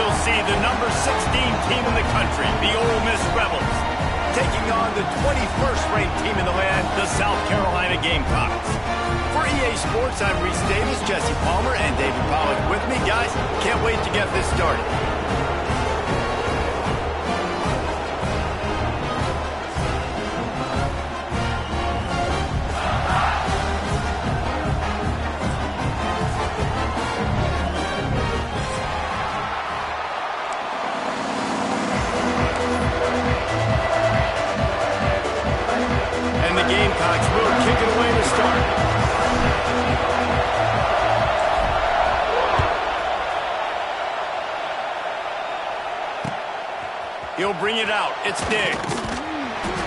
we'll see the number 16 team in the country, the Ole Miss Rebels, taking on the 21st ranked team in the land, the South Carolina Gamecocks. For EA Sports, I'm Reese Davis, Jesse Palmer, and David Pollack with me. Guys, can't wait to get this started. And the Gamecocks will kick it away to start. He'll bring it out. It's Diggs.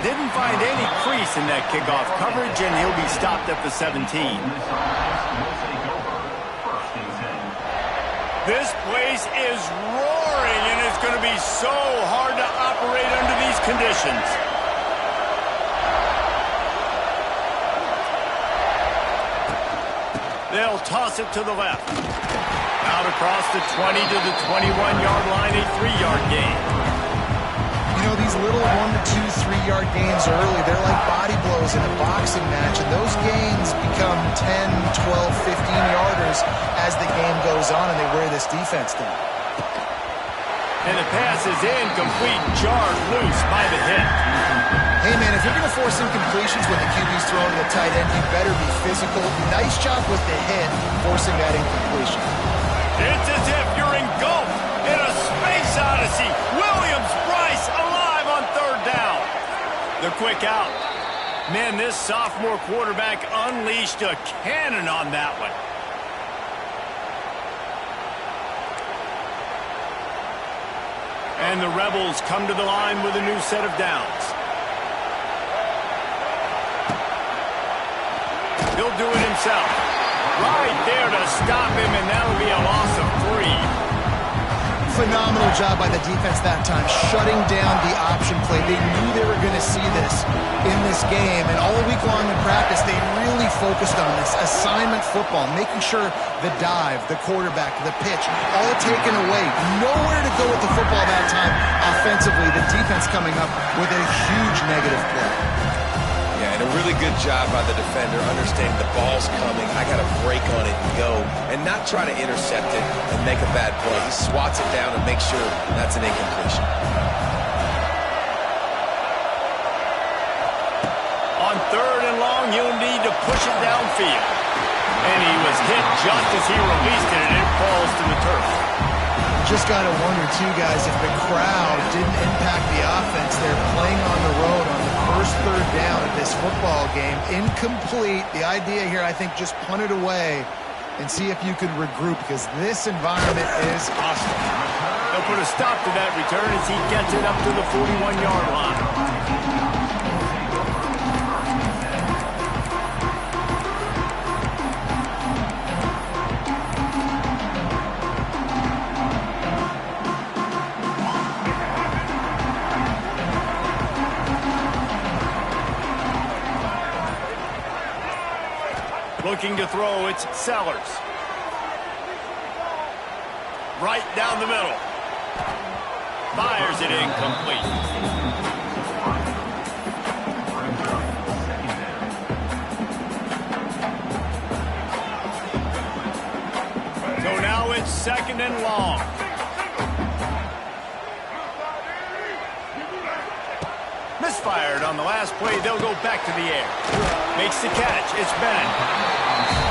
Didn't find any crease in that kickoff coverage, and he'll be stopped at the 17. This place is roaring, and it's going to be so hard to operate under these conditions. They'll toss it to the left. Out across the 20 to the 21-yard line, a 3-yard gain. You know, these little 1 to 2, 3-yard gains early, they're like body blows in a boxing match, and those gains become 10, 12, 15-yarders as the game goes on, and they wear this defense down. And the pass is incomplete, jarred loose by the hit. Hey, man, if you're going to force incompletions when the QB's throwing to the tight end, you better be physical. Nice job with the hit, forcing that incompletion. It's as if you're engulfed in a space odyssey. Williams-Brice alive on third down. The quick out. Man, this sophomore quarterback unleashed a cannon on that one. And the Rebels come to the line with a new set of downs. He'll do it himself. Right there to stop him, and that'll be a loss of 3. Phenomenal job by the defense that time, shutting down the option play. They knew they were going to see this in this game, and all week long in practice, they really focused on this assignment football, making sure the dive, the quarterback, the pitch, all taken away. Nowhere to go with the football that time offensively. The defense coming up with a huge negative play. Yeah, and a really good job by the defender, understanding the ball's coming. I got to break on it and go, and not try to intercept it and make a bad play. He swats it down and makes sure that's an incompletion. On third and long, he'll need to push it downfield. And he was hit just as he released it, and it falls to the turf. Just got to wonder, too, guys, if the crowd didn't impact the offense. They're playing on the road on the first third down of this football game. Incomplete. The idea here, I think, just punt it away and see if you can regroup, because this environment is hostile. They'll put a stop to that return as he gets it up to the 41-yard line. Looking to throw, it's Sellers. Right down the middle. Fires it incomplete. So now it's second and long. Misfired on the last play. They'll go back to the air. Makes the catch. It's Bennett.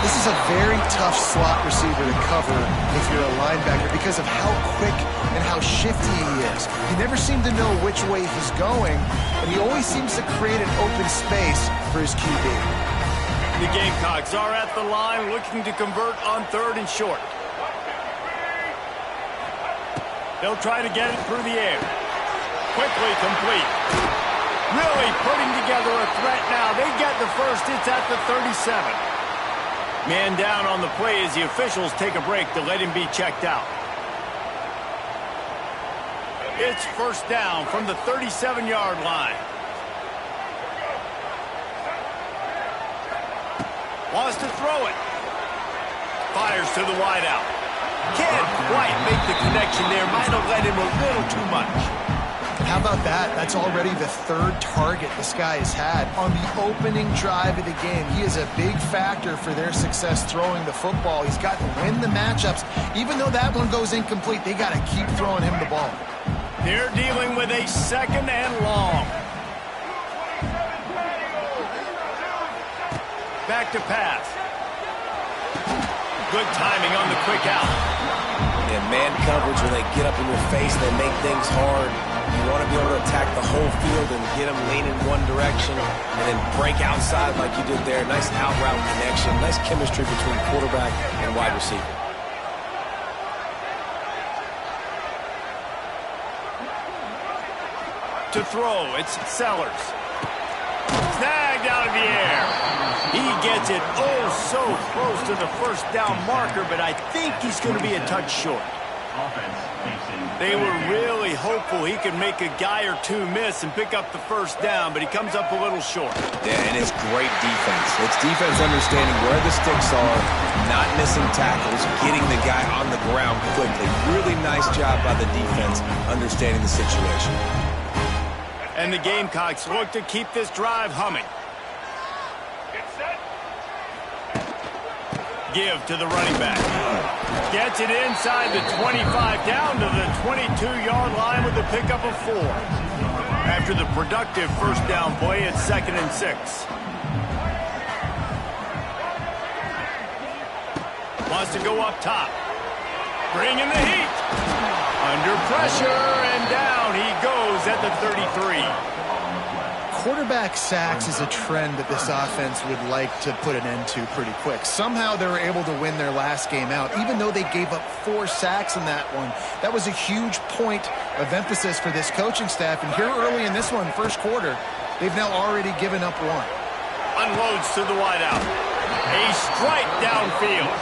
This is a very tough slot receiver to cover if you're a linebacker because of how quick and how shifty he is. You never seem to know which way he's going, but he always seems to create an open space for his QB. The Gamecocks are at the line looking to convert on third and short. They'll try to get it through the air. Quickly complete. Really putting together a threat now. They get the first. It's at the 37. Man down on the play as the officials take a break to let him be checked out. It's first down from the 37-yard line. Wants to throw it. Fires to the wideout. Can't quite make the connection there. Might have led him a little too much. How about that? That's already the third target this guy has had on the opening drive of the game. He is a big factor for their success throwing the football. He's got to win the matchups. Even though that one goes incomplete, they got to keep throwing him the ball. They're dealing with a 2nd and long. Back to pass. Good timing on the quick out. And man coverage, when they get up in your face, they make things hard. You want to be able to attack the whole field and get them leaning one direction and then break outside like you did there. Nice out route connection. Nice chemistry between quarterback and wide receiver. To throw, it's Sellers. Snagged out of the air. He gets it oh so close to the first down marker, but I think he's going to be a touch short. They were really hopeful he could make a guy or two miss and pick up the first down, but he comes up a little short. Yeah, and it's great defense. It's defense understanding where the sticks are, not missing tackles, getting the guy on the ground quickly. Really nice job by the defense understanding the situation. And the Gamecocks look to keep this drive humming. Give to the running back. Gets it inside the 25, down to the 22-yard line with the pickup of 4. After the productive first down play, it's 2nd and 6. Wants to go up top. Bringing the heat. Under pressure, and down he goes at the 33. Quarterback sacks is a trend that this offense would like to put an end to pretty quick. Somehow they were able to win their last game out, even though they gave up 4 sacks in that one. That was a huge point of emphasis for this coaching staff. And here early in this one, first quarter, they've now already given up 1. Unloads to the wideout. A strike downfield.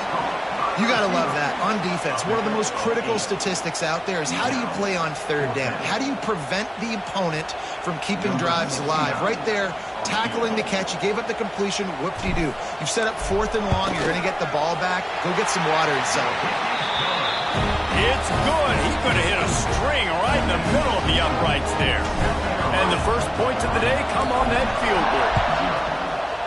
You got to love that on defense. One of the most critical statistics out there is how do you play on 3rd down? How do you prevent the opponent from keeping drives alive? Right there, tackling the catch. You gave up the completion. Whoop-de-doo. You've set up 4th and long. You're going to get the ball back. Go get some water and celebrate. It's good. He could have hit a string right in the middle of the uprights there. And the first points of the day come on that field goal.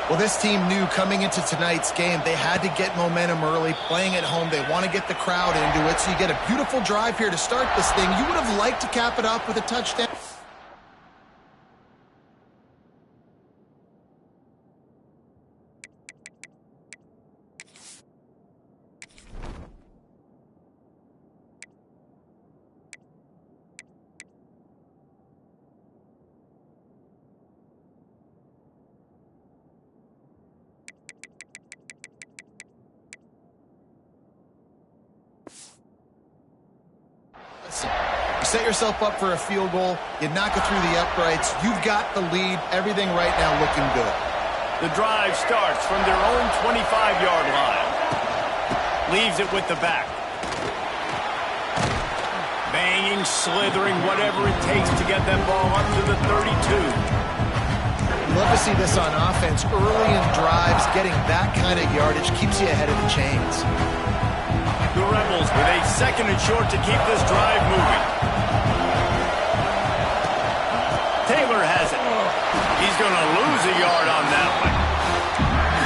Well, this team knew coming into tonight's game they had to get momentum early, playing at home. They want to get the crowd into it, so you get a beautiful drive here to start this thing. You would have liked to cap it off with a touchdown. You set yourself up for a field goal, you knock it through the uprights, you've got the lead, everything right now looking good. The drive starts from their own 25-yard line. Leaves it with the back. Banging, slithering, whatever it takes to get that ball up to the 32. Love to see this on offense. Early in drives, getting that kind of yardage keeps you ahead of the chains. The Rebels with a 2nd and short to keep this drive moving. Taylor has it. He's going to lose a yard on that one.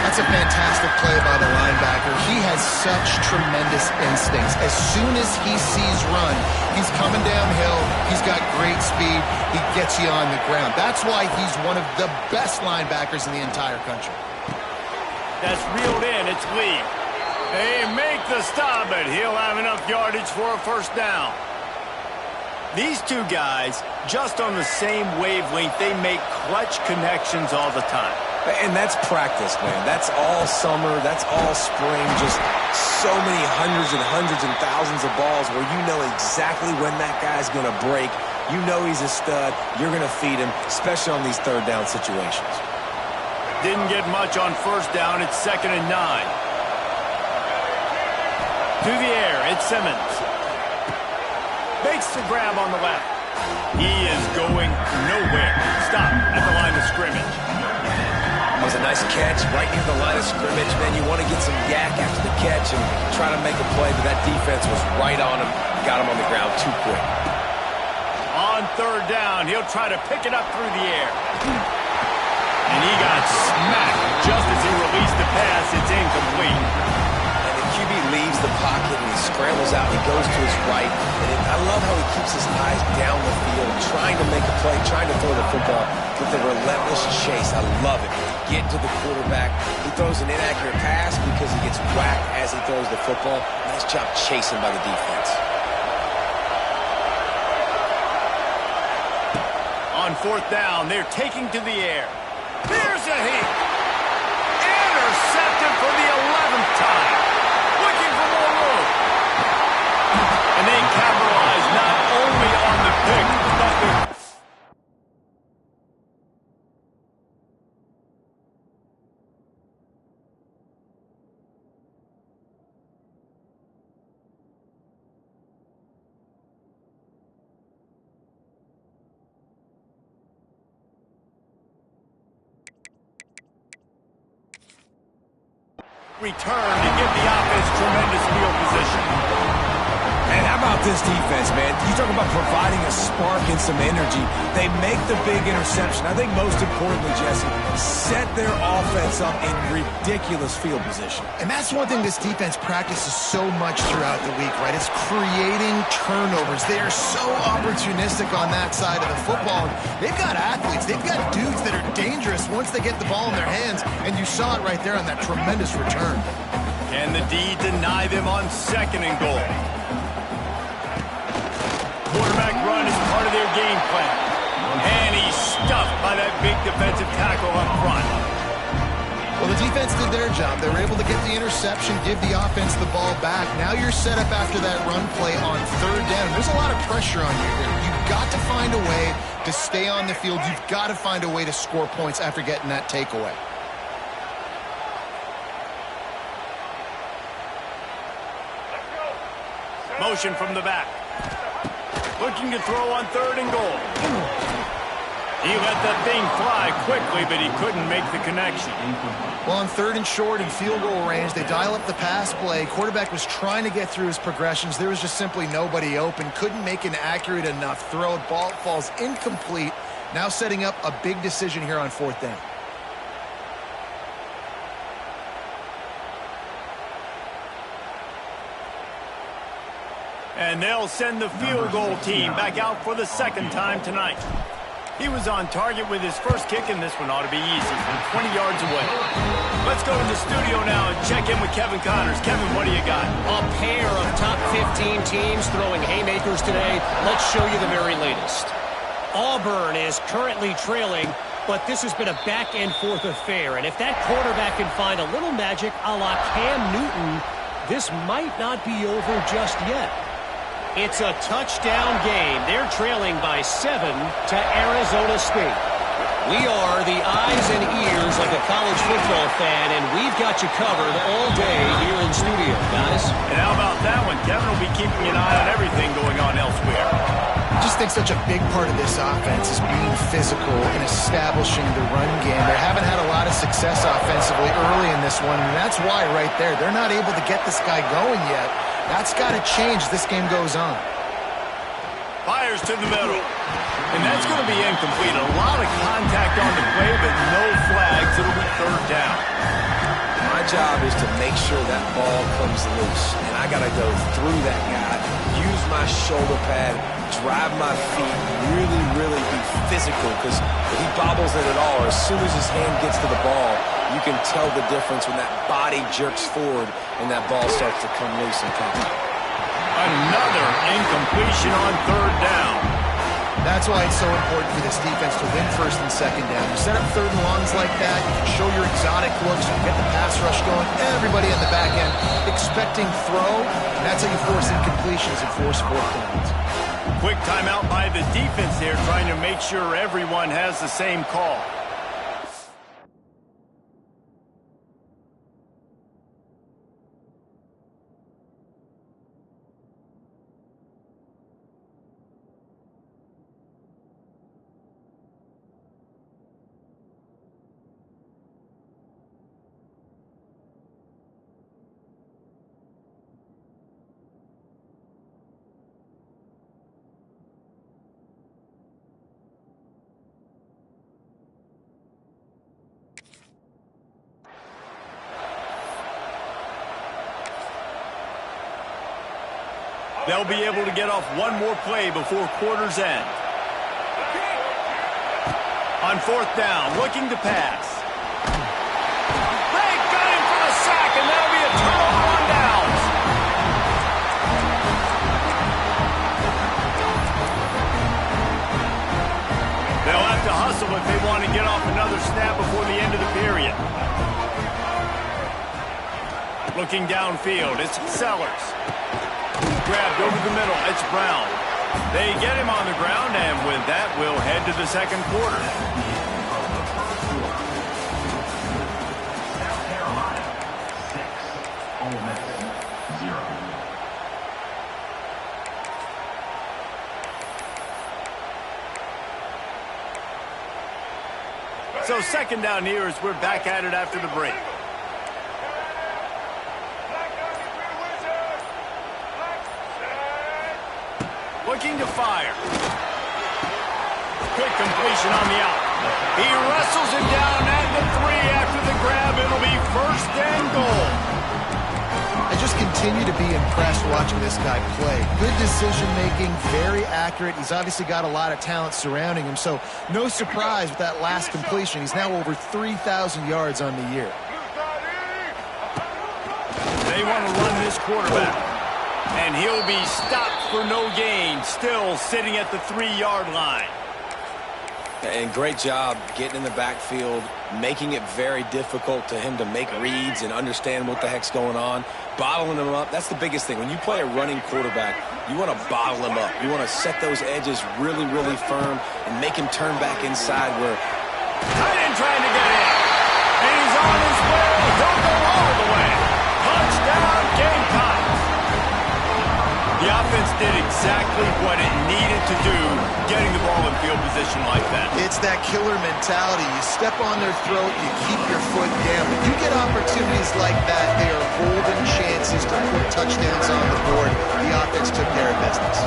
That's a fantastic play by the linebacker. He has such tremendous instincts. As soon as he sees run, he's coming downhill. He's got great speed. He gets you on the ground. That's why he's one of the best linebackers in the entire country. That's reeled in. It's Lee. They make the stop, but he'll have enough yardage for a first down. These two guys, just on the same wavelength, they make clutch connections all the time. And that's practice, man. That's all summer. That's all spring. Just so many hundreds and thousands of balls where you know exactly when that guy's going to break. You know he's a stud. You're going to feed him, especially on these 3rd down situations. Didn't get much on first down. It's 2nd and 9. To the air, it's Simmons. Makes the grab on the left. He is going nowhere. Stop at the line of scrimmage. It was a nice catch right near the line of scrimmage. Man, you want to get some yak after the catch and try to make a play, but that defense was right on him. Got him on the ground too quick. On third down, he'll try to pick it up through the air. And he got smacked just as he released the pass. It's incomplete. And the QB leaves the pocket and he scrambles out. He goes to his right. And I love how he keeps his eyes down the field, trying to make a play, trying to throw the football with the relentless chase. I love it. Get to the quarterback. He throws an inaccurate pass because he gets whacked as he throws the football. Nice job chasing by the defense. On fourth down, they're taking to the air. Here's a hit. Intercepted for the 11th time. Looking for more room. And they capitalize not only on the pick, but the... return to give the offense tremendous field position. And how about this defense, man? You talk about providing a spark and some energy. They make the big interception. I think most importantly, Jesse, set their offense up in ridiculous field position. And that's one thing this defense practices so much throughout the week, right? It's creating turnovers. They are so opportunistic on that side of the football. They've got athletes. They've got dudes that are dangerous once they get the ball in their hands. And you saw it right there on that tremendous return. Can the D deny them on second and goal? Quarterback run is part of their game plan. And he's stuffed by that big defensive tackle up front. Well, the defense did their job. They were able to get the interception, give the offense the ball back. Now you're set up after that run play on third down. There's a lot of pressure on you here. You've got to find a way to stay on the field. You've got to find a way to score points after getting that takeaway. Motion from the back. Looking to throw on third and goal. He let that thing fly quickly, but he couldn't make the connection. Well, on third and short and field goal range, they dial up the pass play. Quarterback was trying to get through his progressions. There was just simply nobody open. Couldn't make an accurate enough throw. Ball falls incomplete. Now setting up a big decision here on fourth down. And they'll send the field goal team back out for the second time tonight. He was on target with his first kick, and this one ought to be easy from 20 yards away. Let's go to the studio now and check in with Kevin Connors. Kevin, what do you got? A pair of top 15 teams throwing haymakers today. Let's show you the very latest. Auburn is currently trailing, but this has been a back-and-forth affair. And if that quarterback can find a little magic a la Cam Newton, this might not be over just yet. It's a touchdown game. They're trailing by 7 to Arizona State. We are the eyes and ears of the college football fan, and we've got you covered all day here in studio, guys. And how about that one? Kevin will be keeping an eye on everything going on elsewhere. I just think such a big part of this offense is being physical and establishing the run game. They haven't had a lot of success offensively early in this one, and that's why right there, they're not able to get this guy going yet. That's got to change as this game goes on. Fires to the middle. And that's going to be incomplete. A lot of contact on the play, but no flags. It'll be third down. My job is to make sure that ball comes loose. And I got to go through that guy, use my shoulder pad, drive my feet, really be physical. Because if he bobbles it at all, or as soon as his hand gets to the ball, you can tell the difference when that body jerks forward and that ball starts to come loose and come. Another incompletion on third down. That's why it's so important for this defense to win first and second down. You set up third and longs like that, you can show your exotic looks, you can get the pass rush going, everybody in the back end expecting throw, and that's how you force incompletions and force fourth downs. Quick timeout by the defense there, trying to make sure everyone has the same call. They'll be able to get off one more play before quarter's end. On fourth down, looking to pass. They got him for a sack, and that'll be a turnover on downs. They'll have to hustle if they want to get off another snap before the end of the period. Looking downfield, it's Sellers. Grabbed over the middle, it's Brown. They get him on the ground, and with that, we'll head to the second quarter. So second down here as we're back at it after the break. Looking to fire. Quick completion on the out. He wrestles it down at the 3 after the grab. It'll be first and goal. I just continue to be impressed watching this guy play. Good decision-making, very accurate. He's obviously got a lot of talent surrounding him, so no surprise with that last completion. He's now over 3,000 yards on the year. They want to run this quarterback, and he'll be stopped for no gain, still sitting at the 3-yard line. And great job getting in the backfield, making it very difficult to him to make reads and understand what the heck's going on. Bottling him up, that's the biggest thing. When you play a running quarterback, you want to bottle him up. You want to set those edges really, really firm and make him turn back inside where... Tight end trying to get in. And he's on his way. He'll go all the way. Touchdown, Gamecocks. The offense did exactly what it needed to do, getting the ball in field position like that. It's that killer mentality. You step on their throat, you keep your foot down. When you get opportunities like that, they are golden chances to put touchdowns on the board. The offense took care of business.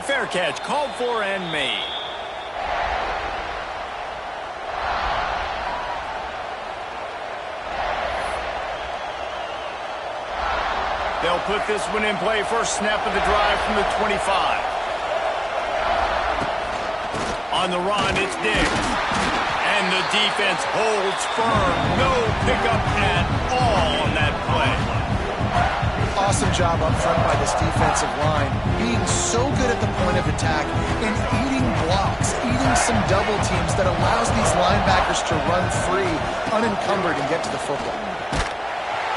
Fair catch, called for and made. They'll put this one in play. First snap of the drive from the 25. On the run, it's Diggs. And the defense holds firm. No pickup at all on that play. Awesome job up front by this defensive line. Being so good at the point of attack and eating blocks, eating some double teams that allows these linebackers to run free, unencumbered, and get to the football.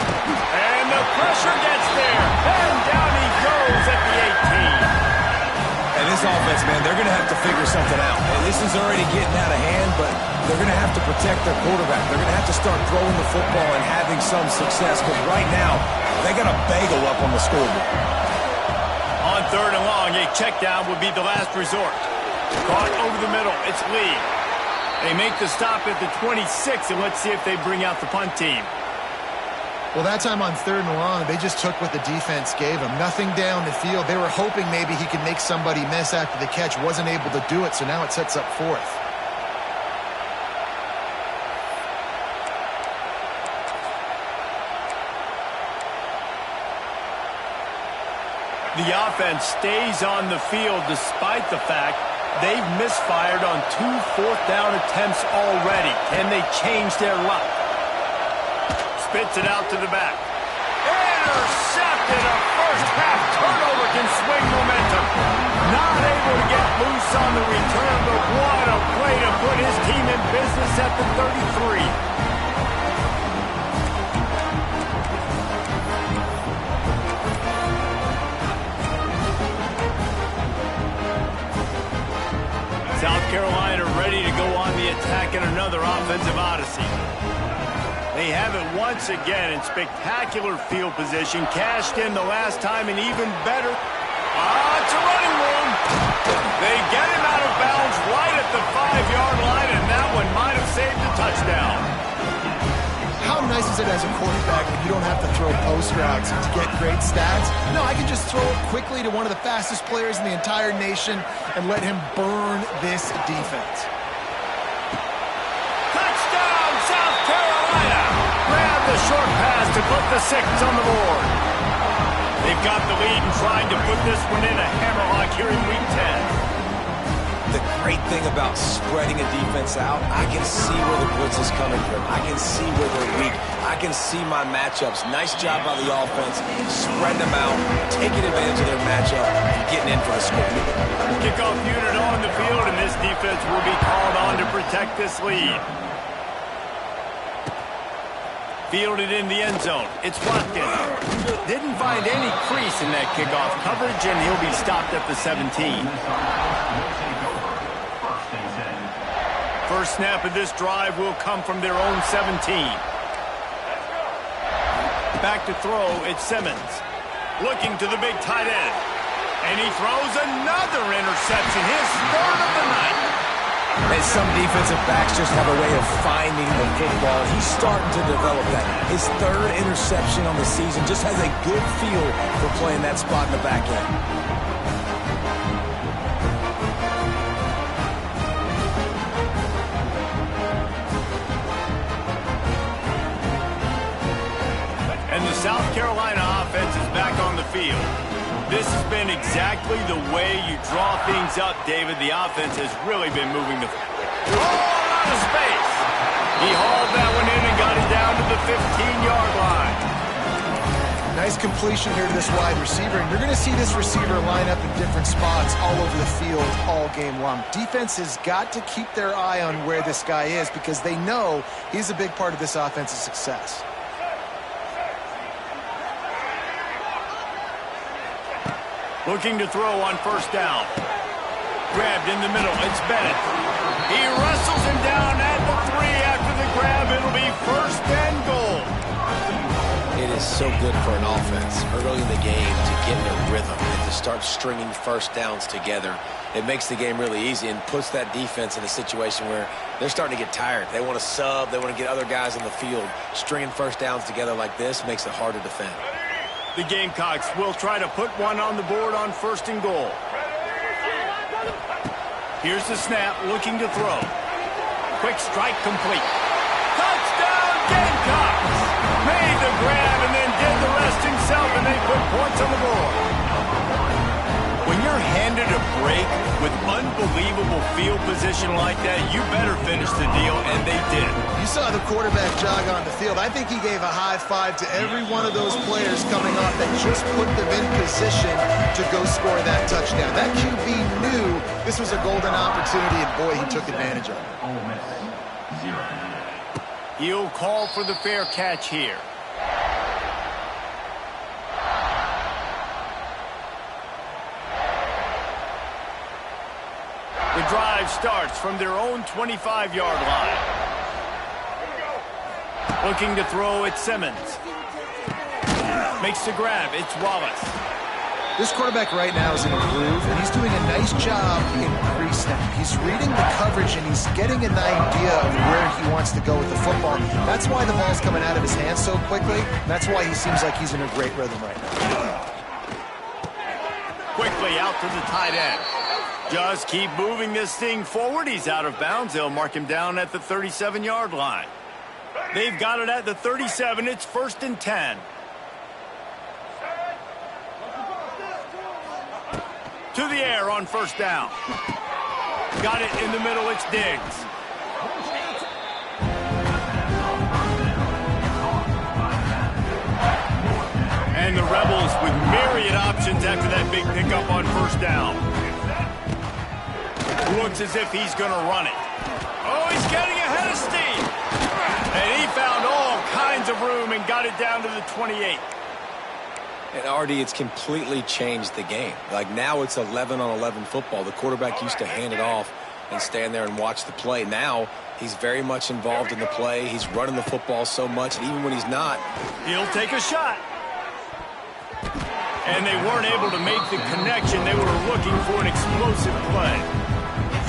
And the pressure gets there. And down he goes at the 18. And this offense, man, they're going to have to figure something out. And this is already getting out of hand, but they're going to have to protect their quarterback. They're going to have to start throwing the football and having some success, because right now, they got a bagel up on the scoreboard. On third and long, a check down would be the last resort. Caught over the middle. It's Lee. They make the stop at the 26, and let's see if they bring out the punt team. Well, that time on third and long, they just took what the defense gave them. Nothing down the field. They were hoping maybe he could make somebody miss after the catch. Wasn't able to do it, so now it sets up fourth. The offense stays on the field despite the fact they've misfired on 2 fourth-down attempts already. Can they change their luck? Spits it out to the back. Intercepted. A first-half turnover can swing momentum. Not able to get loose on the return, but what a play to put his team in business at the 33. South Carolina ready to go on the attack in another offensive odyssey. They have it once again in spectacular field position. Cashed in the last time and even better. It's a running room. They get him out of bounds right at the 5-yard line, and that one might have saved the touchdown. How nice is it as a quarterback when you don't have to throw post routes to get great stats? No, I can just throw it quickly to one of the fastest players in the entire nation and let him burn this defense. Touchdown, South Carolina! Grab the short pass to put the 6 on the board. They've got the lead and trying to put this one in a hammerlock here in Week 10. The great thing about spreading a defense out, I can see where the blitz is coming from. I can see where they're weak. I can see my matchups. Nice job by the offense, spreading them out, taking advantage of their matchup, and getting in for the score. Kickoff unit on the field, and this defense will be called on to protect this lead. Fielded in the end zone. It's Watkins. Didn't find any crease in that kickoff coverage, and he'll be stopped at the 17. First snap of this drive will come from their own 17. Back to throw, it's Simmons. Looking to the big tight end. And he throws another interception, his third of the night. And some defensive backs just have a way of finding the football. He's starting to develop that. His third interception on the season just has a good feel for playing that spot in the back end. South Carolina offense is back on the field. This has been exactly the way you draw things up, David. The offense has really been moving the ball out of space. He hauled that one in and got it down to the 15-yard line. Nice completion here to this wide receiver, and you're going to see this receiver line up in different spots all over the field all game long. Defense has got to keep their eye on where this guy is because they know he's a big part of this offense's success. Looking to throw on first down. Grabbed in the middle. It's Bennett. He wrestles him down at the 3 after the grab. It'll be first and goal. It is so good for an offense early in the game to get in a rhythm and to start stringing first downs together. It makes the game really easy and puts that defense in a situation where they're starting to get tired. They want to sub. They want to get other guys on the field. Stringing first downs together like this makes it hard to defend. The Gamecocks will try to put one on the board on first and goal. Here's the snap, looking to throw. Quick strike complete. Touchdown Gamecocks! Made the grab and then did the rest himself, and they put points on the board. When you're handed a break with unbelievable field position like that, you better finish the deal, and they did. You saw the quarterback jog on the field. I think he gave a high five to every one of those players coming off that just put them in position to go score that touchdown. That QB knew this was a golden opportunity, and boy, he took advantage of it. He'll call for the fair catch here. The drive starts from their own 25-yard line. Looking to throw at Simmons. Makes the grab. It's Wallace. This quarterback right now is in a groove, and he's doing a nice job in pre-snap. He's reading the coverage, and he's getting an idea of where he wants to go with the football. That's why the ball's coming out of his hands so quickly. That's why he seems like he's in a great rhythm right now. Quickly out to the tight end. Just keep moving this thing forward. He's out of bounds. They'll mark him down at the 37-yard line. They've got it at the 37. It's first and 10. To the air on first down. Got it in the middle. It's Diggs. And the Rebels with myriad options after that big pickup on first down. Looks as if he's going to run it. Oh, he's getting ahead of steam. And he found all kinds of room and got it down to the 28. And Artie, it's completely changed the game. Like now it's 11-on-11 football. The quarterback used to hand it off and stand there and watch the play. Now he's very much involved in the play. He's running the football so much, and even when he's not, he'll take a shot. And they weren't able to make the connection. They were looking for an explosive play.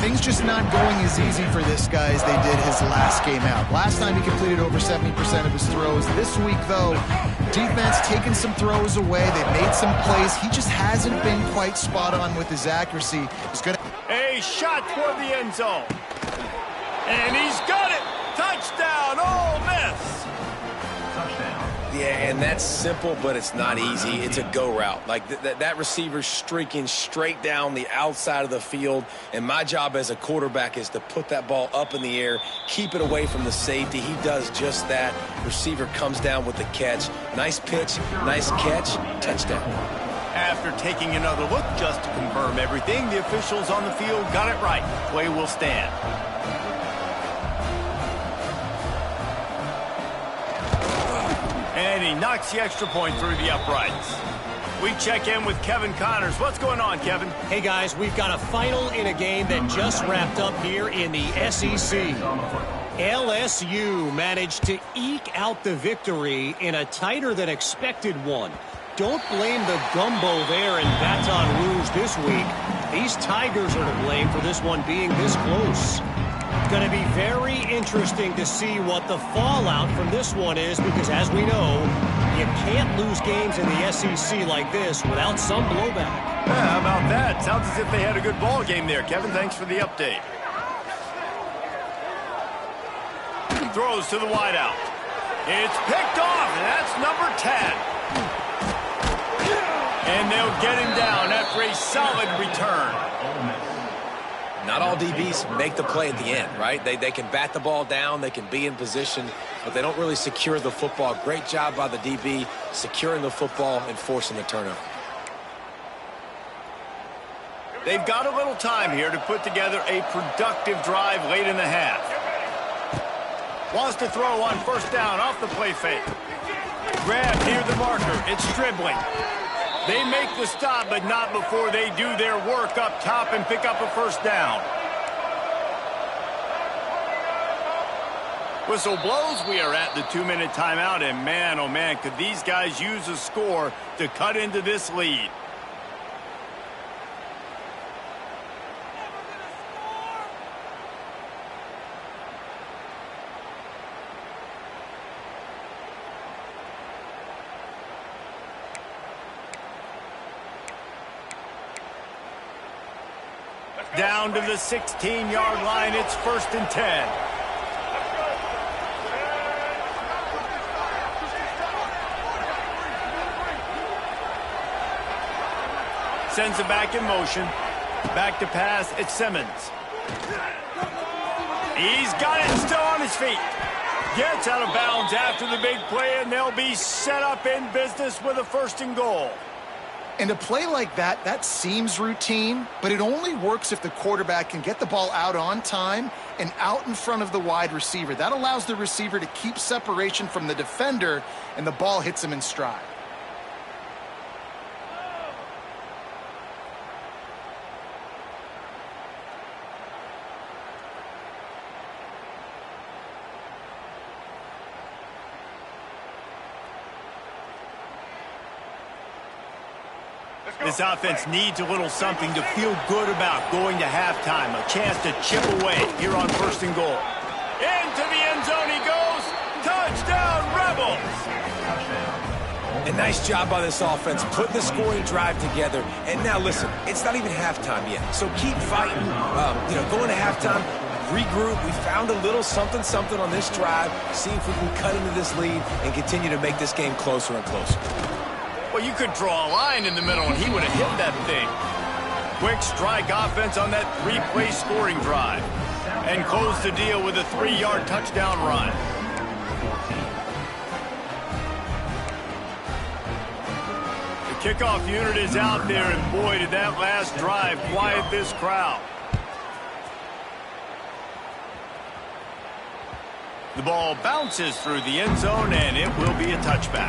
Things just not going as easy for this guy as they did his last game out. Last time he completed over 70% of his throws. This week, though, defense taking some throws away. They've made some plays. He just hasn't been quite spot on with his accuracy. He's gonna... A shot toward the end zone. And he's got it. Touchdown, Ole Miss. Touchdown. Yeah, and that's simple, but it's not easy. It's a go route. Like that receiver's streaking straight down the outside of the field, and my job as a quarterback is to put that ball up in the air, keep it away from the safety. He does just that. Receiver comes down with the catch. Nice pitch, nice catch, touchdown. After taking another look just to confirm everything, the officials on the field got it right. Play will stand. And he knocks the extra point through the uprights. We check in with Kevin Connors. What's going on, Kevin? Hey, guys, we've got a final in a game that just wrapped up here in the SEC. LSU managed to eke out the victory in a tighter than expected one. Don't blame the gumbo there in Baton Rouge this week. These Tigers are to blame for this one being this close. It's going to be very interesting to see what the fallout from this one is, because as we know, you can't lose games in the SEC like this without some blowback. Yeah, how about that? Sounds as if they had a good ball game there. Kevin, thanks for the update. Throws to the wideout. It's picked off, and that's number 10. And they'll get him down after a solid return. Not all DBs make the play at the end, right? They can bat the ball down, they can be in position, but they don't really secure the football. Great job by the DB securing the football and forcing the turnover. They've got a little time here to put together a productive drive late in the half. Wants to throw on first down off the play fake. Grab near the marker. It's Stribling. They make the stop, but not before they do their work up top and pick up a first down. Whistle blows. We are at the 2-minute timeout, and man, oh man, could these guys use a score to cut into this lead. Down to the 16-yard line. It's 1st and 10. Sends it back in motion. Back to pass. It's Simmons. He's got it still on his feet. Gets out of bounds after the big play, and they'll be set up in business with a 1st and goal. And a play like that, that seems routine, but it only works if the quarterback can get the ball out on time and out in front of the wide receiver. That allows the receiver to keep separation from the defender, and the ball hits him in stride. This offense needs a little something to feel good about going to halftime. A chance to chip away here on 1st and goal. Into the end zone he goes. Touchdown, Rebels! A nice job by this offense. Put the scoring drive together. And now listen, it's not even halftime yet. So keep fighting. Going to halftime, regroup. We found a little something on this drive. See if we can cut into this lead and continue to make this game closer and closer. Well, you could draw a line in the middle, and he would have hit that thing. Quick strike offense on that 3-play scoring drive. And close the deal with a 3-yard touchdown run. The kickoff unit is out there, and boy, did that last drive quiet this crowd. The ball bounces through the end zone, and it will be a touchback.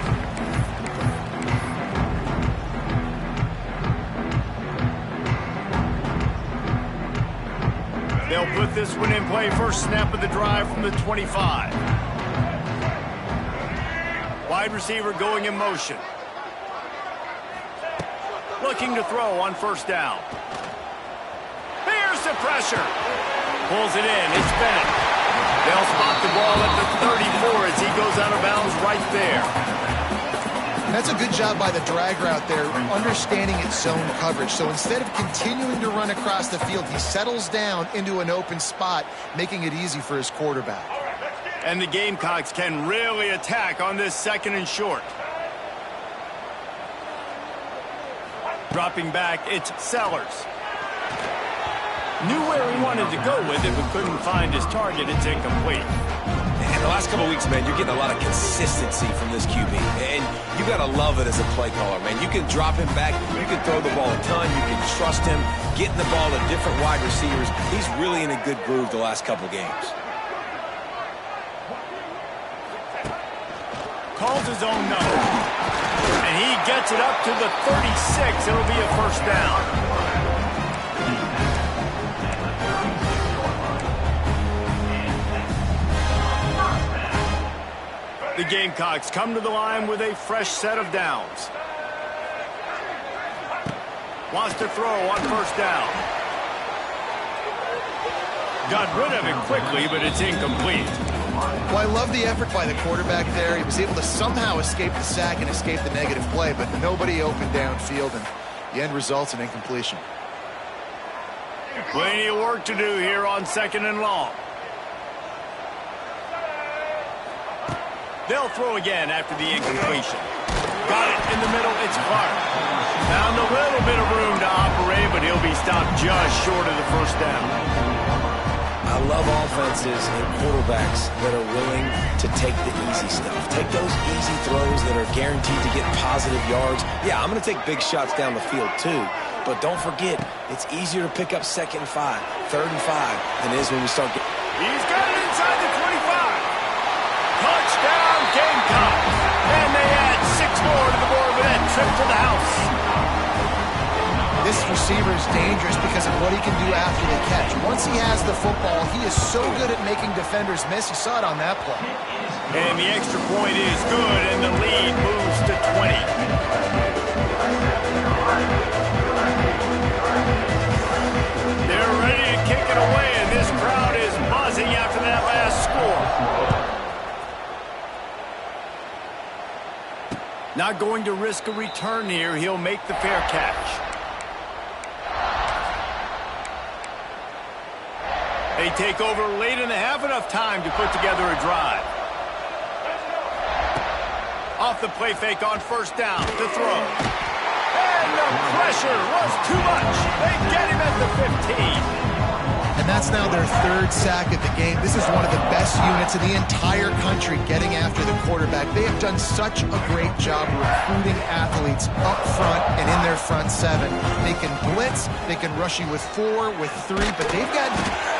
They'll put this one in play. First snap of the drive from the 25. Wide receiver going in motion. Looking to throw on first down. Here's the pressure. Pulls it in. It's Bennett. They'll spot the ball at the 34 as he goes out of bounds right there. That's a good job by the drag route there, understanding its zone coverage. So instead of continuing to run across the field, he settles down into an open spot, making it easy for his quarterback. And the Gamecocks can really attack on this 2nd and short. Dropping back, it's Sellers. Knew where he wanted to go with it, but couldn't find his target. It's incomplete. In the last couple of weeks, man, you're getting a lot of consistency from this QB. And you got to love it as a play caller, man. You can drop him back. You can throw the ball a ton. You can trust him, getting the ball to different wide receivers. He's really in a good groove the last couple games. Calls his own number. And he gets it up to the 36. It'll be a first down. The Gamecocks come to the line with a fresh set of downs. Wants to throw on first down. Got rid of it quickly, but it's incomplete. Well, I love the effort by the quarterback there. He was able to somehow escape the sack and escape the negative play, but nobody opened downfield, and the end result's an incompletion. Plenty of work to do here on 2nd and long. They'll throw again after the incompletion. Got it in the middle. It's Clark. Found a little bit of room to operate, but he'll be stopped just short of the first down. I love offenses and quarterbacks that are willing to take the easy stuff. Take those easy throws that are guaranteed to get positive yards. Yeah, I'm going to take big shots down the field too. But don't forget, it's easier to pick up 2nd and 5, 3rd and 5 than it is when we start getting... He's got it inside the 25. Touchdown, Gamecocks. And they add 6 more to the board with that trip to the house. This receiver is dangerous because of what he can do after the catch. Once he has the football, he is so good at making defenders miss. You saw it on that play. And the extra point is good, and the lead moves to 20. They're ready to kick it away, and this crowd is buzzing after that last score. Not going to risk a return here. He'll make the fair catch. They take over late and they have enough time to put together a drive. Off the play fake on first down to throw. And the pressure was too much. They get him at the 15. And that's now their 3rd sack of the game. This is one of the best units in the entire country getting after the quarterback. They have done such a great job recruiting athletes up front and in their front 7. They can blitz, they can rush you with 4, with 3, but they've got...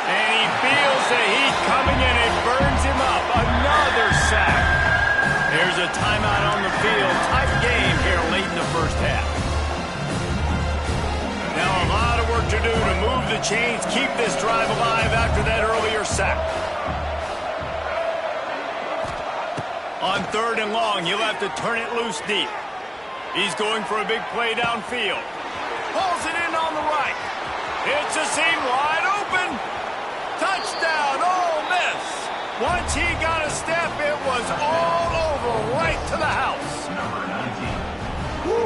And he feels the heat coming in. It burns him up. Another sack. Here's a timeout on the field. Tight game here late in the first half. Now a lot of work to do to move the chains, keep this drive alive after that earlier sack. On 3rd and long, he'll have to turn it loose deep. He's going for a big play downfield. Pulls it in on the right. It's a seam wide open. Touchdown, Ole Miss. Once he got a step, it was all over right to the house.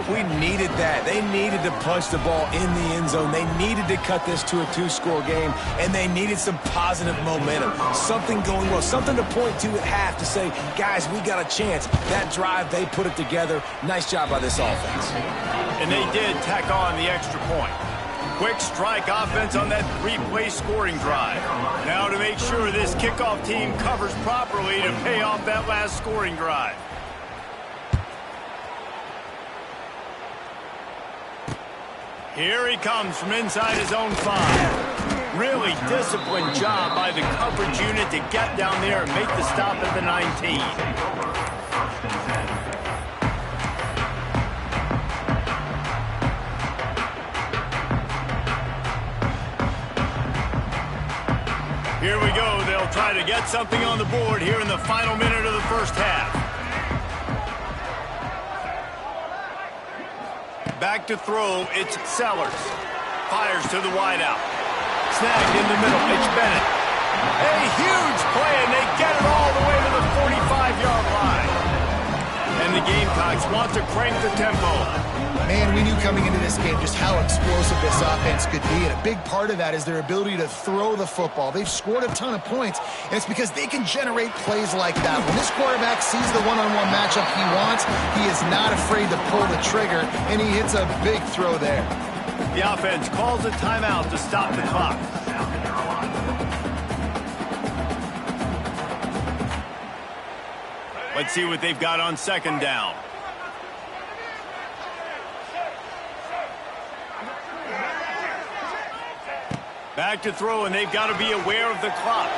We needed that. They needed to punch the ball in the end zone. They needed to cut this to a 2-score game, and they needed some positive momentum. Something going well, something to point to at half to say, guys, we got a chance. That drive, they put it together. Nice job by this offense. And they did tack on the extra point. Quick strike offense on that 3-play scoring drive. Now to make sure this kickoff team covers properly to pay off that last scoring drive. Here he comes from inside his own 5. Really disciplined job by the coverage unit to get down there and make the stop at the 19. Here we go. They'll try to get something on the board here in the final minute of the first half. Back to throw, it's Sellers. Fires to the wideout. Snagged in the middle, it's Bennett. A huge play, and they get it all the way to the 45-yard line. And And the Gamecocks want to crank the tempo. Man, we knew coming into this game just how explosive this offense could be, and a big part of that is their ability to throw the football. They've scored a ton of points, and it's because they can generate plays like that. When this quarterback sees the one-on-one matchup he wants, he is not afraid to pull the trigger, and he hits a big throw there. The offense calls a timeout to stop the clock. Let's see what they've got on second down. Back to throw, and they've got to be aware of the clock.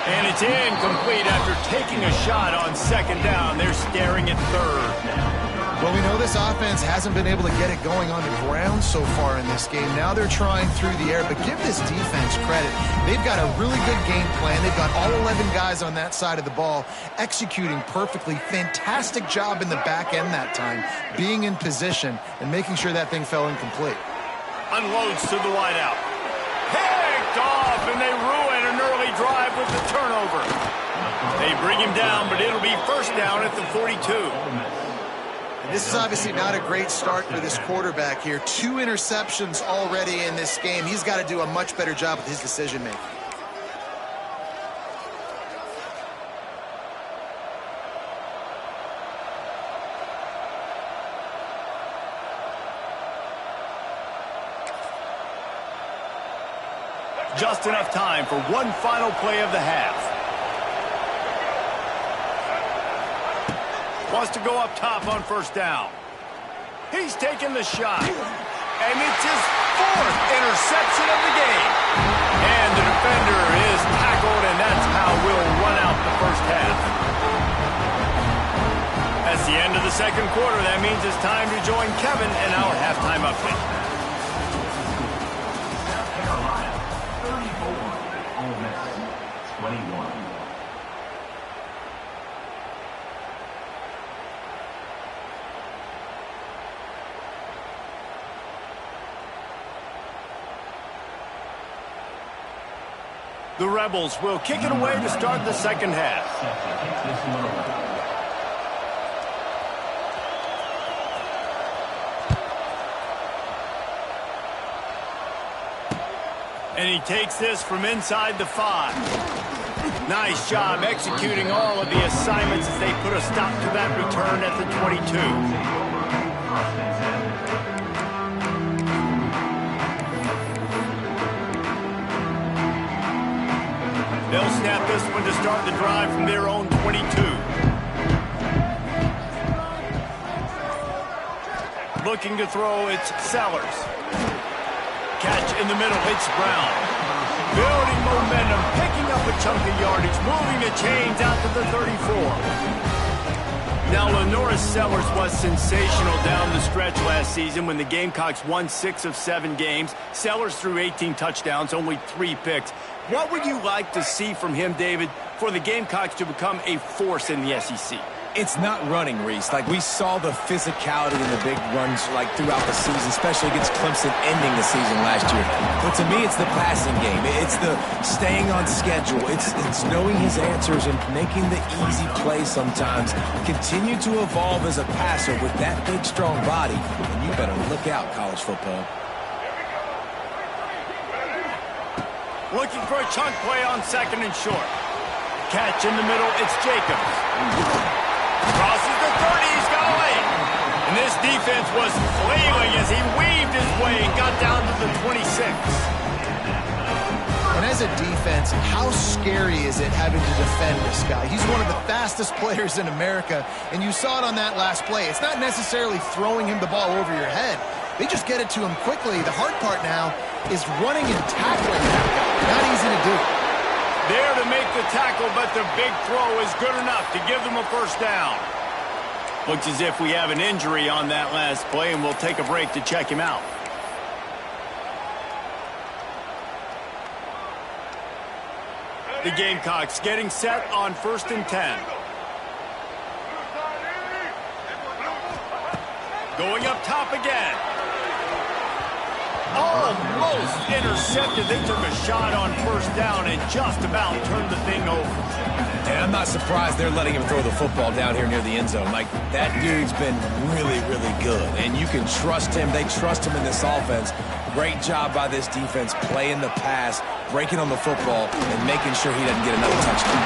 And it's incomplete after taking a shot on second down. They're staring at third. Well, we know this offense hasn't been able to get it going on the ground so far in this game. Now they're trying through the air, but give this defense credit. They've got a really good game plan. They've got all 11 guys on that side of the ball executing perfectly. Fantastic job in the back end that time, being in position and making sure that thing fell incomplete. Unloads to the wideout. Picked off, and they ruin an early drive with the turnover. They bring him down, but it'll be first down at the 42. This is obviously not a great start for this quarterback here. 2 interceptions already in this game. He's got to do a much better job with his decision-making. Just enough time for one final play of the half. Wants to go up top on first down. He's taking the shot. And it's his 4th interception of the game. And the defender is tackled, and that's how we'll run out the first half. That's the end of the second quarter. That means it's time to join Kevin in our halftime update. South Carolina, 34. Ole Miss, 21. The Rebels will kick it away to start the second half. And he takes this from inside the 5. Nice job executing all of the assignments as they put a stop to that return at the 22. They'll snap this one to start the drive from their own 22. Looking to throw, it's Sellers. Catch in the middle, it's Brown. Building momentum, picking up a chunk of yardage, moving the chains out to the 34. Now, Lenoris Sellers was sensational down the stretch last season when the Gamecocks won 6 of 7 games. Sellers threw 18 touchdowns, only 3 picks. What would you like to see from him, David, for the Gamecocks to become a force in the SEC? It's not running, Reese. Like, we saw the physicality in the big runs, like, throughout the season, especially against Clemson ending the season last year. But to me, it's the passing game. It's the staying on schedule. It's knowing his answers and making the easy play sometimes. Continue to evolve as a passer with that big, strong body, and you better look out, college football. Looking for a chunk play on second and short. Catch in the middle, it's Jacobs. Crosses the 30, he's got away. And this defense was flailing as he weaved his way and got down to the 26. And as a defense, how scary is it having to defend this guy? He's one of the fastest players in America, and you saw it on that last play. It's not necessarily throwing him the ball over your head. They just get it to him quickly. The hard part now is running and tackling that guy. Not easy to do. There to make the tackle, but the big throw is good enough to give them a first down. Looks as if we have an injury on that last play, and we'll take a break to check him out. The Gamecocks getting set on 1st and 10. Going up top again. Almost intercepted. They took a shot on first down and just about turned the thing over. And I'm not surprised they're letting him throw the football down here near the end zone. Like, that dude's been really, really good. And you can trust him. They trust him in this offense. Great job by this defense playing the pass, breaking on the football, and making sure he doesn't get another touchdown.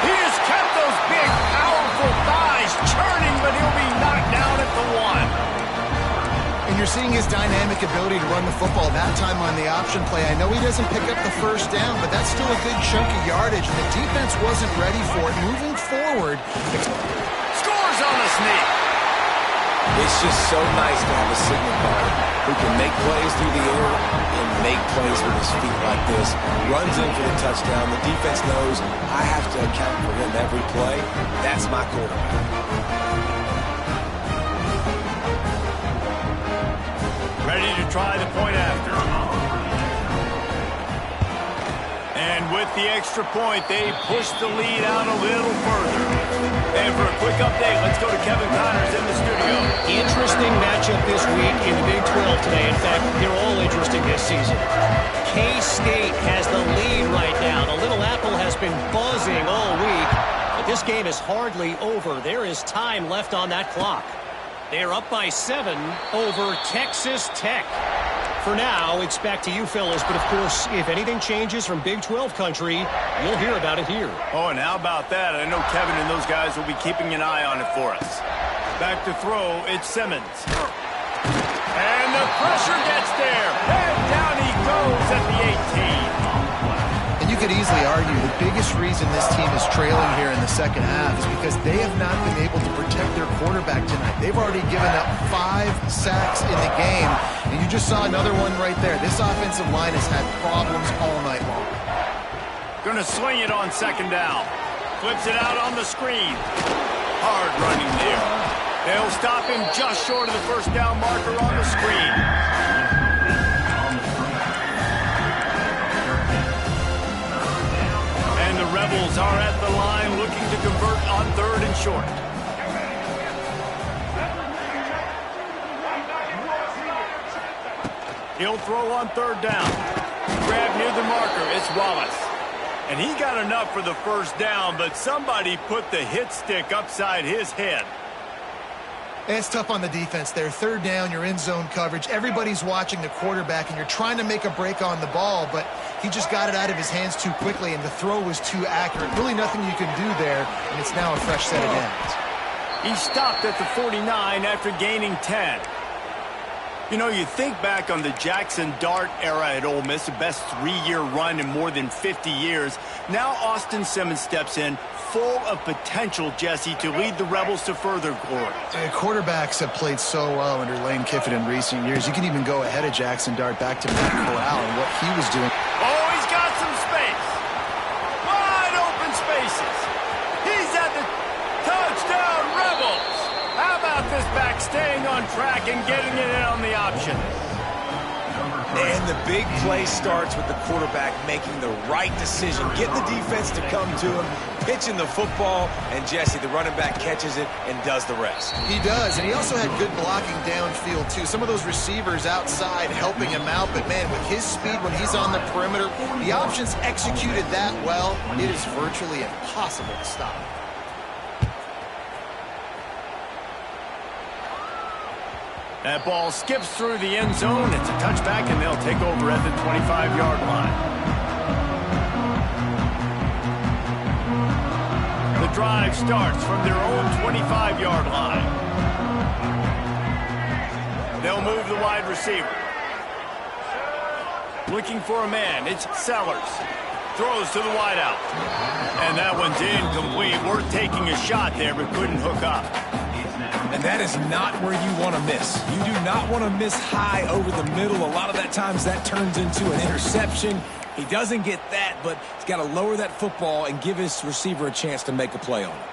He has kept those big, powerful thighs churning, but he'll be knocked down at the 1. And you're seeing his dynamic ability to run the football that time on the option play. I know he doesn't pick up the first down, but that's still a good chunk of yardage, and the defense wasn't ready for it. Moving forward. Scores on the sneak. It's just so nice to have a signal guard who can make plays through the air and make plays with his feet like this. Runs in for the touchdown. The defense knows I have to account for him every play. That's my quarterback. Ready to try the point after. And with the extra point, they push the lead out a little further. And for a quick update, let's go to Kevin Connors in the studio. Interesting matchup this week in the Big 12 today. In fact, they're all interesting this season. K-State has the lead right now. The Little Apple has been buzzing all week, but this game is hardly over. There is time left on that clock. They're up by 7 over Texas Tech. For now, it's back to you fellas, but of course, if anything changes from Big 12 country, you'll hear about it here. Oh, and how about that? I know Kevin and those guys will be keeping an eye on it for us. Back to throw, it's Simmons. And the pressure gets there. And down he goes at the 18. And you could easily argue the biggest reason this team is trailing here in the second half is because they have not been able to protect their quarterback tonight. They've already given up 5 sacks in the game, and you just saw another one right there. This offensive line has had problems all night long. Gonna swing it on second down. Flips it out on the screen. Hard running there. They'll stop him just short of the first down marker on the screen. And the Rebels are at the line looking to convert on 3rd and short. He'll throw on 3rd down. Grab near the marker. It's Wallace. And he got enough for the first down, but somebody put the hit stick upside his head. It's tough on the defense there. 3rd down, you're in zone coverage. Everybody's watching the quarterback, and you're trying to make a break on the ball, but he just got it out of his hands too quickly, and the throw was too accurate. Really nothing you can do there, and it's now a fresh set of downs. He stopped at the 49 after gaining 10. You know, you think back on the Jackson Dart era at Ole Miss, the best 3-year run in more than 50 years. Now Austin Simmons steps in, full of potential, Jesse, to lead the Rebels to further glory. Quarterbacks have played so well under Lane Kiffin in recent years. You can even go ahead of Jackson Dart back to Matt Corral and what he was doing. Oh, he's got some space. Wide open spaces. He's at the touchdown, Rebels. How about this back staying on track and getting it in on the option? And the big play starts with the quarterback making the right decision, getting the defense to come to him, pitching the football, and Jesse, the running back, catches it and does the rest. He does, and he also had good blocking downfield, too. Some of those receivers outside helping him out, but, man, with his speed when he's on the perimeter, the options executed that well, it is virtually impossible to stop. That ball skips through the end zone. It's a touchback, and they'll take over at the 25-yard line. The drive starts from their own 25-yard line. They'll move the wide receiver. Looking for a man. It's Sellers. Throws to the wideout. And that one's incomplete. Worth taking a shot there, but couldn't hook up. And that is not where you want to miss. You do not want to miss high over the middle. A lot of that times that turns into an interception. He doesn't get that, but he's got to lower that football and give his receiver a chance to make a play on it.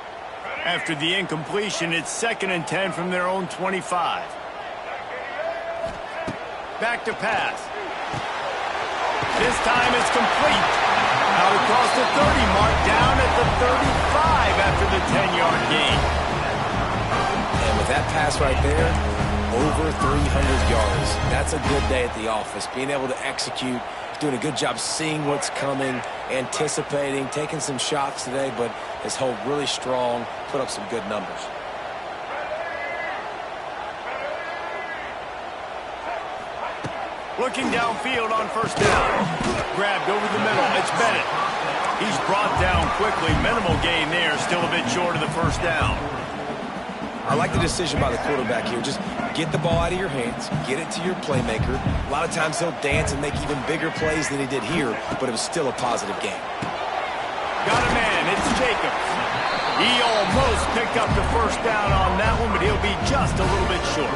After the incompletion, it's 2nd and 10 from their own 25. Back to pass. This time it's complete. Out across the 30 mark, down at the 35 after the 10-yard gain. And with that pass right there, over 300 yards. That's a good day at the office. Being able to execute, doing a good job seeing what's coming, anticipating, taking some shots today, but is hold really strong, put up some good numbers. Looking downfield on first down. Grabbed over the middle. It's Bennett. He's brought down quickly. Minimal gain there. Still a bit short of the first down. I like the decision by the quarterback here. Just get the ball out of your hands. Get it to your playmaker. A lot of times he'll dance and make even bigger plays than he did here, but it was still a positive game. Got a man. It's Jacobs. He almost picked up the first down on that one, but he'll be just a little bit short.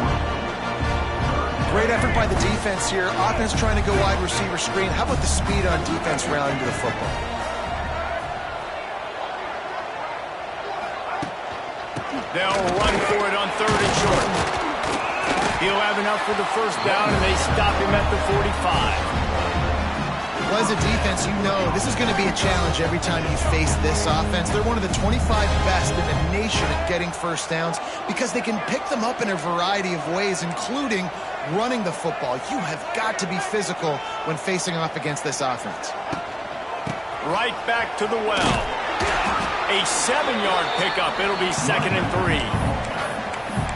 Great effort by the defense here. Offense trying to go wide receiver screen. How about the speed on defense rallying to the football? They'll run for it on third and short. He'll have enough for the first down, and they stop him at the 45. Well, as a defense, you know this is going to be a challenge every time you face this offense. They're one of the 25 best in the nation at getting first downs because they can pick them up in a variety of ways, including running the football. You have got to be physical when facing off against this offense. Right back to the well. A 7-yard pickup. It'll be 2nd and 3.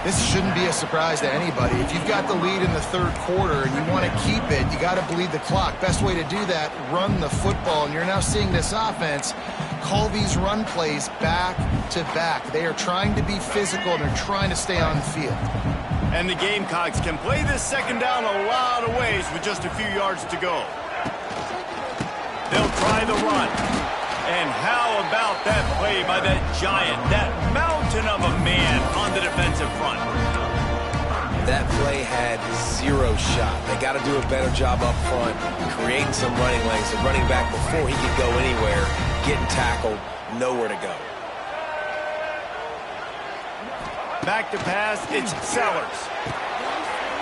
This shouldn't be a surprise to anybody. If you've got the lead in the third quarter and you want to keep it, you got to bleed the clock. Best way to do that, run the football. And you're now seeing this offense call these run plays back to back. They are trying to be physical, and they're trying to stay on the field. And the Gamecocks can play this second down a lot of ways with just a few yards to go. They'll try the run. And how about that play by that giant, that mountain of a man on the defensive front? That play had zero shot. They got to do a better job up front, creating some running lanes. The running back, before he could go anywhere, getting tackled, nowhere to go. Back to pass, it's Sellers.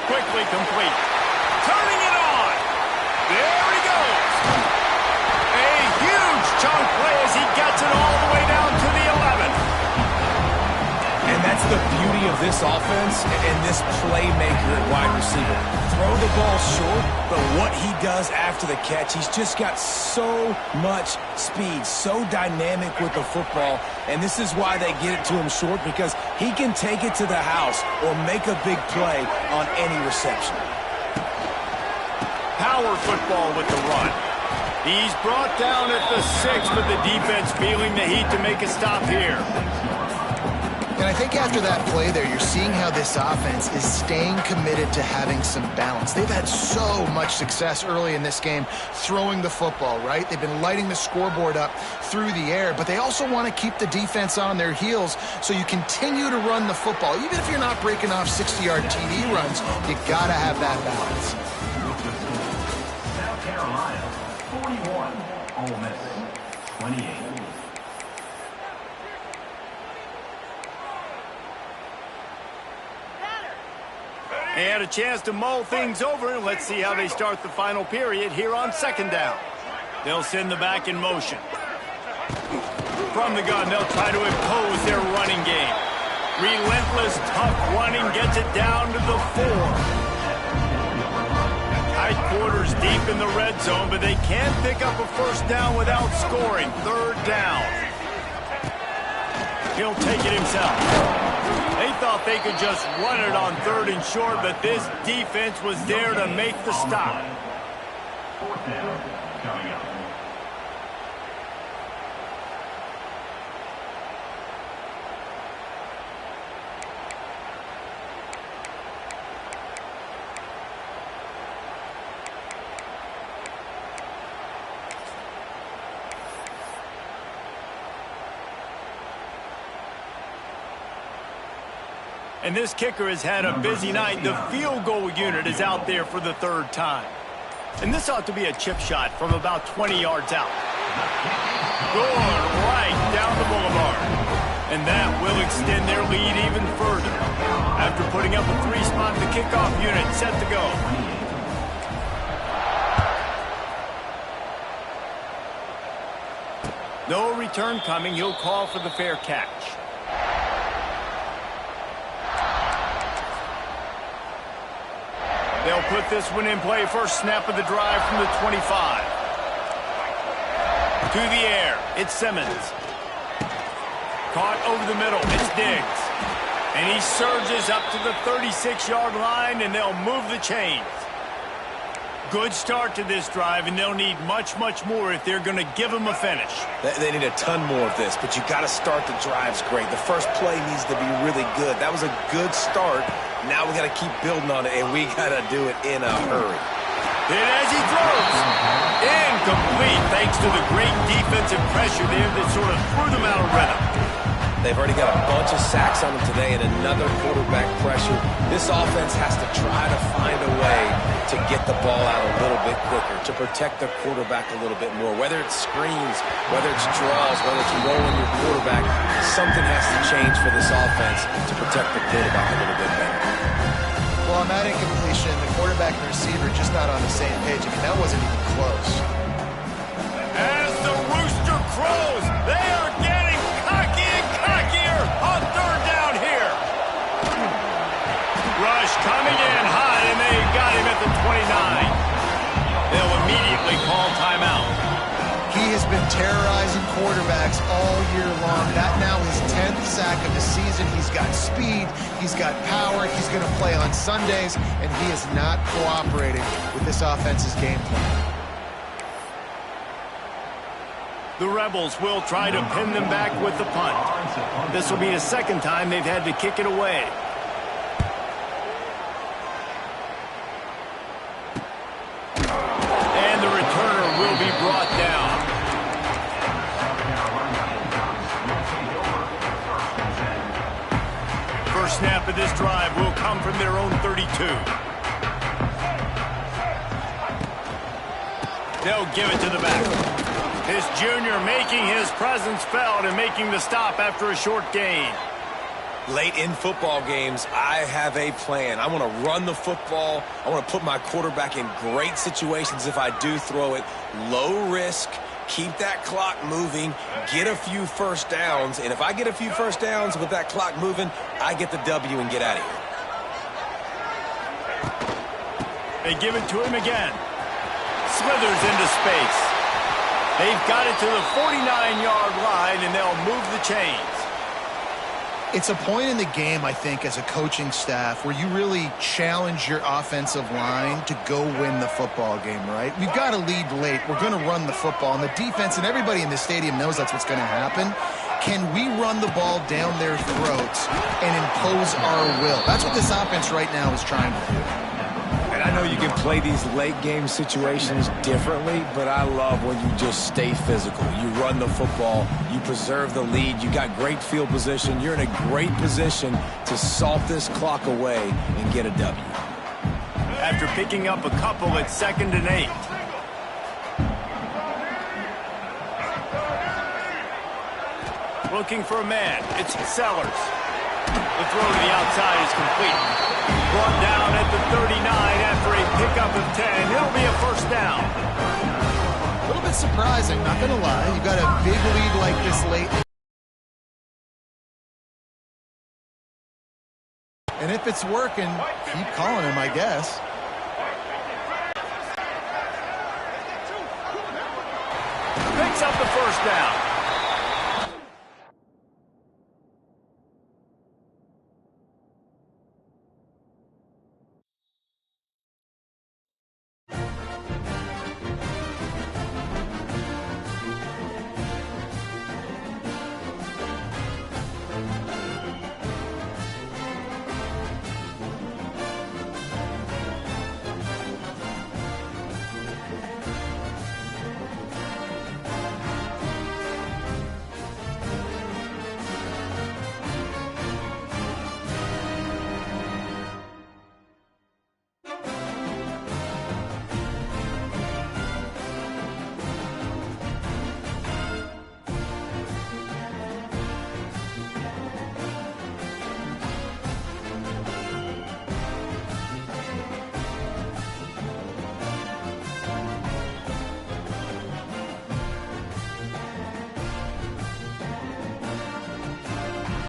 Quickly complete. Turning it on. There he goes. A huge chunk play as he gets it all the way down to the 11. And that's the beauty of this offense and this playmaker at wide receiver. Throw the ball short, but what he does after the catch, he's just got so much speed, so dynamic with the football, and this is why they get it to him short, because he can take it to the house or make a big play on any reception. Power football with the run. He's brought down at the 6, but the defense feeling the heat to make a stop here. And I think after that play there, you're seeing how this offense is staying committed to having some balance. They've had so much success early in this game throwing the football, right? They've been lighting the scoreboard up through the air, but they also want to keep the defense on their heels, so you continue to run the football. Even if you're not breaking off 60-yard TD runs, you got to have that balance. South Carolina, 41. Ole Miss, 28. They had a chance to mull things over. Let's see how they start the final period here on second down. They'll send the back in motion. From the gun, they'll try to impose their running game. Relentless, tough running gets it down to the 4. Tight quarters deep in the red zone, but they can't pick up a first down without scoring. Third down. He'll take it himself. They thought they could just run it on third and short, but this defense was there to make the stop. Fourth down coming up. And this kicker has had a busy night. The field goal unit is out there for the third time. And this ought to be a chip shot from about 20 yards out. Going right down the boulevard. And that will extend their lead even further. After putting up a 3-spot, the kickoff unit set to go. No return coming. He'll call for the fair catch. They'll put this one in play. First snap of the drive from the 25. To the air. It's Simmons. Caught over the middle. It's Diggs. And he surges up to the 36-yard line, and they'll move the chains. Good start to this drive, and they'll need much, much more if they're going to give them a finish. They need a ton more of this, but you got to start the drives great. The first play needs to be really good. That was a good start. Now we got to keep building on it, and we got to do it in a hurry. And as he throws, incomplete, thanks to the great defensive pressure there that sort of threw them out of rhythm. They've already got a bunch of sacks on them today and another quarterback pressure. This offense has to try to find a way to get the ball out a little bit quicker, to protect the quarterback a little bit more. Whether it's screens, whether it's draws, whether it's rolling your quarterback, something has to change for this offense to protect the quarterback a little bit better. Well, on that incompletion, the quarterback and receiver just not on the same page. I mean, that wasn't even close. As the rooster crows, they are getting cocky and cockier on third down here. Rush coming in hot, and they got him at the 29. They'll immediately call timeout. He has been terrorizing quarterbacks all year long. That now his 10th sack of the season. He's got speed. He's got power. He's going to play on Sundays, and he is not cooperating with this offense's game plan. The Rebels will try to pin them back with the punt. This will be the second time they've had to kick it away. And the returner will be brought down. First snap of this drive will come from their own 32. They'll give it to the back. This junior making his presence felt and making the stop after a short gain. Late in football games, I have a plan. I want to run the football. I want to put my quarterback in great situations if I do throw it. Low risk, keep that clock moving, get a few first downs. And if I get a few first downs with that clock moving, I get the W and get out of here. They give it to him again. Slithers into space. They've got it to the 49-yard line, and they'll move the chains. It's a point in the game, I think, as a coaching staff where you really challenge your offensive line to go win the football game, right? We've got to lead late. We're going to run the football. And the defense and everybody in the stadium knows that's what's going to happen. Can we run the ball down their throats and impose our will? That's what this offense right now is trying to do. I know you can play these late game situations differently, but I love when you just stay physical. You run the football, you preserve the lead, you got great field position, you're in a great position to salt this clock away and get a W. After picking up a couple at 2nd and 8. Looking for a man. It's Sellers. The throw to the outside is complete. Brought down at the 39 after a pickup of 10. It'll be a first down. A little bit surprising, not going to lie. You've got a big lead like this late. And if it's working, keep calling him, I guess. Picks up the first down.